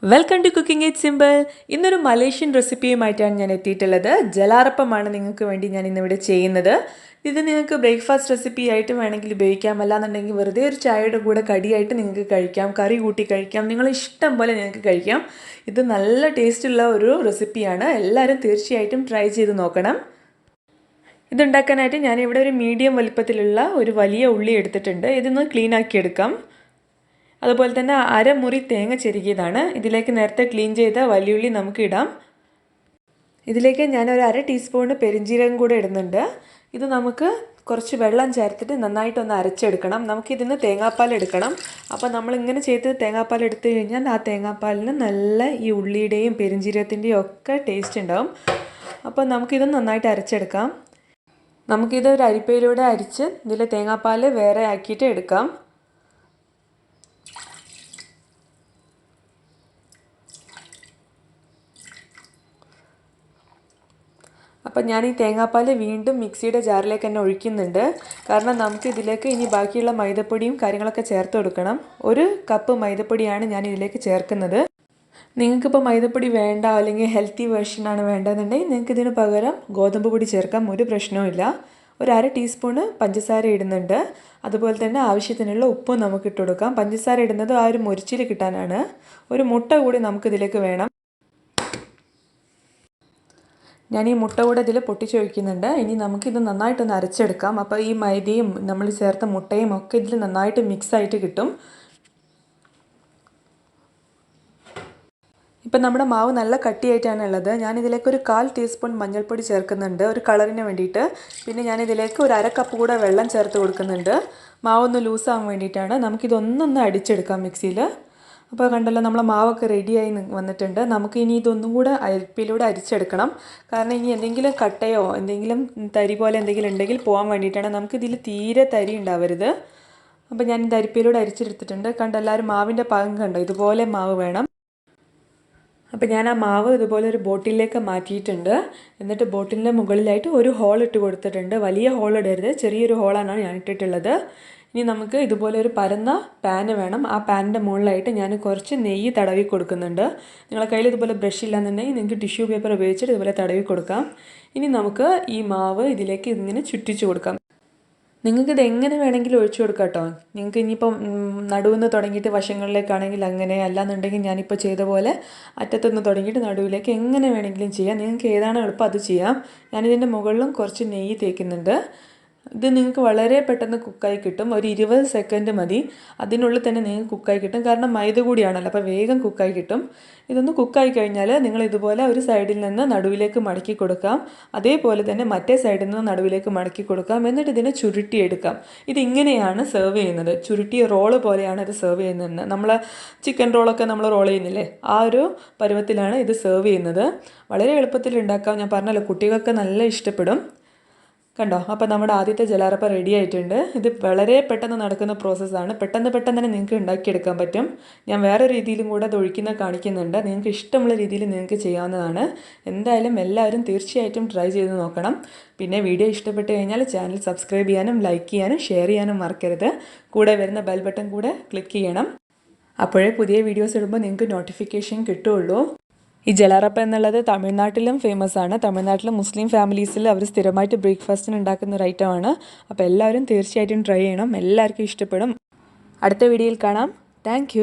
Welcome to cooking it simple. ഇന്നൊരു Malaysian റെസിപ്പിയുമായിട്ടാണ് ഞാൻ എത്തിയിട്ടുള്ളത്. ജലാറപ്പമാണ് നിങ്ങൾക്ക് വേണ്ടി ഞാൻ ഇന്നിവിടെ ചെയ്യുന്നത്. ഇത് നിങ്ങൾക്ക് ബ്രേക്ക്ഫാസ്റ്റ് റെസിപ്പി ആയിട്ട് വേണമെങ്കിൽ ഉപയോഗിക്കാം, അല്ലാന്നുണ്ടെങ്കിൽ വെറുതെ ഒരു ചായയുടെ കൂടെ കടിയായിട്ട് നിങ്ങൾക്ക് കഴിക്കാം, കറി കൂട്ടി കഴിക്കാം, നിങ്ങൾ ഇഷ്ടം പോലെ നിങ്ങൾക്ക് കഴിക്കാം. ഇത് നല്ല ടേസ്റ്റുള്ള ഒരു റെസിപ്പിയാണ്. എല്ലാവരും തീർച്ചയായിട്ടും ട്രൈ ചെയ്ത് നോക്കണം. ഇതുണ്ടാക്കാനായിട്ട് ഞാനിവിടെ ഒരു മീഡിയം വലിപ്പത്തിലുള്ള ഒരു വലിയ ഉള്ളി എടുത്തിട്ടുണ്ട്. ഇതൊന്ന് ക്ലീൻ ആക്കി എടുക്കാം. അതുപോലെ തന്നെ അരമുറി തേങ്ങ ചെരുകിയതാണ്. ഇതിലേക്ക് നേരത്തെ ക്ലീൻ ചെയ്ത വലിയുള്ളി നമുക്ക് ഇടാം. ഇതിലേക്ക് ഞാനൊരു 1/2 ടീസ്പൂൺ പെരിഞ്ജീരകം കൂടെ ഇടുന്നുണ്ട്. ഇത് നമുക്ക് കുറച്ച് വെള്ളം ചേർത്തിട്ട് നന്നായിട്ടൊന്ന് അരച്ചെടുക്കണം. നമുക്കിതിന് തേങ്ങാപ്പാൽ എടുക്കണം. അപ്പോൾ നമ്മളിങ്ങനെ ചെയ്ത് തേങ്ങാപ്പാൽ എടുത്തു കഴിഞ്ഞാൽ ആ തേങ്ങാപ്പാലിന് നല്ല ഈ ഉള്ളിയുടെയും പെരിഞ്ജീരകത്തിൻ്റെയും ഒക്കെ ടേസ്റ്റ് ഉണ്ടാവും. അപ്പോൾ നമുക്കിത് നന്നായിട്ട് അരച്ചെടുക്കാം. നമുക്കിത് ഒരു അരിപ്പയിലൂടെ അരിച്ച് ഇതിൽ തേങ്ങാപ്പാൽ വേറെ ആക്കിയിട്ട് എടുക്കാം. അപ്പോൾ ഞാൻ ഈ തേങ്ങാപ്പാൽ വീണ്ടും മിക്സിയുടെ ജാറിലേക്ക് തന്നെ ഒഴിക്കുന്നുണ്ട്. കാരണം നമുക്ക് ഇതിലേക്ക് ഇനി ബാക്കിയുള്ള മൈദപ്പൊടിയും കാര്യങ്ങളൊക്കെ ചേർത്ത് കൊടുക്കണം. 1 കപ്പ് മൈദപ്പൊടിയാണ് ഞാൻ ഇതിലേക്ക് ചേർക്കുന്നത്. നിങ്ങൾക്കിപ്പോൾ മൈദപ്പൊടി വേണ്ട, അല്ലെങ്കിൽ ഹെൽത്തി വേർഷനാണ് വേണ്ടതെന്നുണ്ടെങ്കിൽ നിങ്ങൾക്ക് ഇതിന് പകരം ഗോതമ്പ് പൊടി ചേർക്കാം, ഒരു പ്രശ്നവുമില്ല. ഒരു 1/2 ടീസ്പൂണ് പഞ്ചസാര ഇടുന്നുണ്ട്. അതുപോലെ തന്നെ ആവശ്യത്തിനുള്ള ഉപ്പും നമുക്ക് ഇട്ട് കൊടുക്കാം. പഞ്ചസാര ഇടുന്നത് ആ ഒരു മൊരിച്ചിൽ കിട്ടാനാണ്. ഒരു മുട്ട കൂടി നമുക്കിതിലേക്ക് വേണം. ഞാൻ ഈ മുട്ട കൂടെ ഇതിൽ പൊട്ടിച്ചൊഴിക്കുന്നുണ്ട്. ഇനി നമുക്കിത് നന്നായിട്ടൊന്ന് അരച്ചെടുക്കാം. അപ്പോൾ ഈ മൈദയും നമ്മൾ ചേർത്ത മുട്ടയും ഒക്കെ ഇതിൽ നന്നായിട്ട് മിക്സായിട്ട് കിട്ടും. ഇപ്പം നമ്മുടെ മാവ് നല്ല കട്ടിയായിട്ടാണ് ഉള്ളത്. ഞാനിതിലേക്ക് ഒരു 1/4 ടീസ്പൂൺ മഞ്ഞൾപ്പൊടി ചേർക്കുന്നുണ്ട്, ഒരു കളറിന് വേണ്ടിയിട്ട്. പിന്നെ ഞാനിതിലേക്ക് ഒരു 1/2 കപ്പ് കൂടെ വെള്ളം ചേർത്ത് കൊടുക്കുന്നുണ്ട്, മാവൊന്ന് ലൂസാകാൻ വേണ്ടിയിട്ടാണ്. നമുക്കിതൊന്നൊന്ന് അടിച്ചെടുക്കാം മിക്സിയിൽ. അപ്പോൾ കണ്ടല്ലോ, നമ്മളെ മാവൊക്കെ റെഡിയായി വന്നിട്ടുണ്ട്. നമുക്ക് ഇനി ഇതൊന്നും കൂടെ അരിപ്പിലൂടെ അരിച്ചെടുക്കണം. കാരണം ഇനി എന്തെങ്കിലും കട്ടയോ എന്തെങ്കിലും തരി പോലെ എന്തെങ്കിലും ഉണ്ടെങ്കിൽ പോകാൻ വേണ്ടിയിട്ടാണ്. നമുക്കിതിൽ തീരെ തരി ഉണ്ടാവരുത്. അപ്പോൾ ഞാൻ ഇത് അരിപ്പിലൂടെ അരിച്ചെടുത്തിട്ടുണ്ട്. കണ്ടോ, എല്ലാവരും മാവിൻ്റെ പാകം കണ്ടോ, ഇതുപോലെ മാവ് വേണം. അപ്പോൾ ഞാൻ ആ മാവ് ഇതുപോലെ ഒരു ബോട്ടിലേക്ക് മാറ്റിയിട്ടുണ്ട്. എന്നിട്ട് ബോട്ടിലിൻ്റെ മുകളിലായിട്ട് ഒരു ഹോൾ ഇട്ട് കൊടുത്തിട്ടുണ്ട്. വലിയ ഹോൾ ഇടരുത്, ചെറിയൊരു ഹോളാണ് ഞാൻ ഇട്ടിട്ടുള്ളത്. ഇനി നമുക്ക് ഇതുപോലെ ഒരു പരന്ന പാന് വേണം. ആ പാനിൻ്റെ മുകളിലായിട്ട് ഞാൻ കുറച്ച് നെയ്യ് തടവി കൊടുക്കുന്നുണ്ട്. നിങ്ങളുടെ കയ്യിൽ ഇതുപോലെ ബ്രഷ് ഇല്ലാന്നുണ്ടെങ്കിൽ നിങ്ങൾക്ക് ടിഷ്യൂ പേപ്പർ ഉപയോഗിച്ചിട്ട് ഇതുപോലെ തടവി കൊടുക്കാം. ഇനി നമുക്ക് ഈ മാവ് ഇതിലേക്ക് ഇങ്ങനെ ചുറ്റിച്ച് കൊടുക്കാം. നിങ്ങൾക്കിത് എങ്ങനെ വേണമെങ്കിലും ഒഴിച്ചു കൊടുക്കാം കേട്ടോ. നിങ്ങൾക്ക് ഇനിയിപ്പം നടുവിന്ന് തുടങ്ങിയിട്ട് വശങ്ങളിലേക്കാണെങ്കിൽ അങ്ങനെ, അല്ലാന്നുണ്ടെങ്കിൽ ഞാനിപ്പോൾ ചെയ്ത പോലെ അറ്റത്തുനിന്ന് തുടങ്ങിയിട്ട് നടുവിലേക്ക് എങ്ങനെ വേണമെങ്കിലും ചെയ്യാം. നിങ്ങൾക്ക് ഏതാണോ എളുപ്പം അത് ചെയ്യാം. ഞാനിതിൻ്റെ മുകളിലും കുറച്ച് നെയ്യ് തേക്കുന്നുണ്ട്. ഇത് നിങ്ങൾക്ക് വളരെ പെട്ടെന്ന് കുക്കായി കിട്ടും. ഒരു 20 സെക്കൻഡ് മതി, അതിനുള്ളിൽ തന്നെ നിങ്ങൾക്ക് കുക്കായി കിട്ടും. കാരണം മൈദ കൂടിയാണല്ലോ, അപ്പോൾ വേഗം കുക്കായി കിട്ടും. ഇതൊന്ന് കുക്കായി കഴിഞ്ഞാൽ നിങ്ങൾ ഇതുപോലെ ഒരു സൈഡിൽ നിന്ന് നടുവിലേക്ക് മടക്കി കൊടുക്കാം. അതേപോലെ തന്നെ മറ്റേ സൈഡിൽ നിന്ന് നടുവിലേക്ക് മടക്കി കൊടുക്കാം. എന്നിട്ട് ഇതിനെ ചുരുട്ടിയെടുക്കാം. ഇതിങ്ങനെയാണ് സെർവ് ചെയ്യുന്നത്. ചുരുട്ടിയ റോള് പോലെയാണ് ഇത് സെർവ് ചെയ്യുന്നത്. നമ്മൾ ചിക്കൻ റോളൊക്കെ നമ്മൾ റോൾ ചെയ്യുന്നില്ലേ, ആ ഒരു പരുവത്തിലാണ് ഇത് സെർവ് ചെയ്യുന്നത്. വളരെ എളുപ്പത്തിൽ ഉണ്ടാക്കാം. ഞാൻ പറഞ്ഞല്ലോ, കുട്ടികൾക്ക് നല്ല ഇഷ്ടപ്പെടും. കണ്ടോ, അപ്പോൾ നമ്മുടെ ആദ്യത്തെ ജലാറപ്പ റെഡി ആയിട്ടുണ്ട്. ഇത് വളരെ പെട്ടെന്ന് നടക്കുന്ന പ്രോസസ്സാണ്. പെട്ടെന്ന് തന്നെ നിങ്ങൾക്ക് ഉണ്ടാക്കിയെടുക്കാൻ പറ്റും. ഞാൻ വേറെ രീതിയിലും കൂടെ അത് ഒഴിക്കുന്ന കാണിക്കുന്നുണ്ട്. നിങ്ങൾക്ക് ഇഷ്ടമുള്ള രീതിയിൽ നിങ്ങൾക്ക് ചെയ്യാവുന്നതാണ്. എന്തായാലും എല്ലാവരും തീർച്ചയായിട്ടും ട്രൈ ചെയ്ത് നോക്കണം. പിന്നെ വീഡിയോ ഇഷ്ടപ്പെട്ട് കഴിഞ്ഞാൽ ചാനൽ സബ്സ്ക്രൈബ് ചെയ്യാനും ലൈക്ക് ചെയ്യാനും ഷെയർ ചെയ്യാനും മറക്കരുത്. കൂടെ വരുന്ന ബെൽ ബട്ടൺ കൂടെ ക്ലിക്ക് ചെയ്യണം. അപ്പോഴേ പുതിയ വീഡിയോസ് ഇടുമ്പോൾ നിങ്ങൾക്ക് നോട്ടിഫിക്കേഷൻ കിട്ടുകയുള്ളൂ. ഈ ജലാറപ്പ എന്നുള്ളത് തമിഴ്നാട്ടിലും ഫേമസ് ആണ്. തമിഴ്നാട്ടിലെ മുസ്ലിം ഫാമിലീസിൽ അവർ സ്ഥിരമായിട്ട് ബ്രേക്ക്ഫാസ്റ്റിന് ഉണ്ടാക്കുന്ന ഒരു ഐറ്റമാണ്. അപ്പോൾ എല്ലാവരും തീർച്ചയായിട്ടും ട്രൈ ചെയ്യണം. എല്ലാവർക്കും ഇഷ്ടപ്പെടും. അടുത്ത വീഡിയോയിൽ കാണാം. താങ്ക്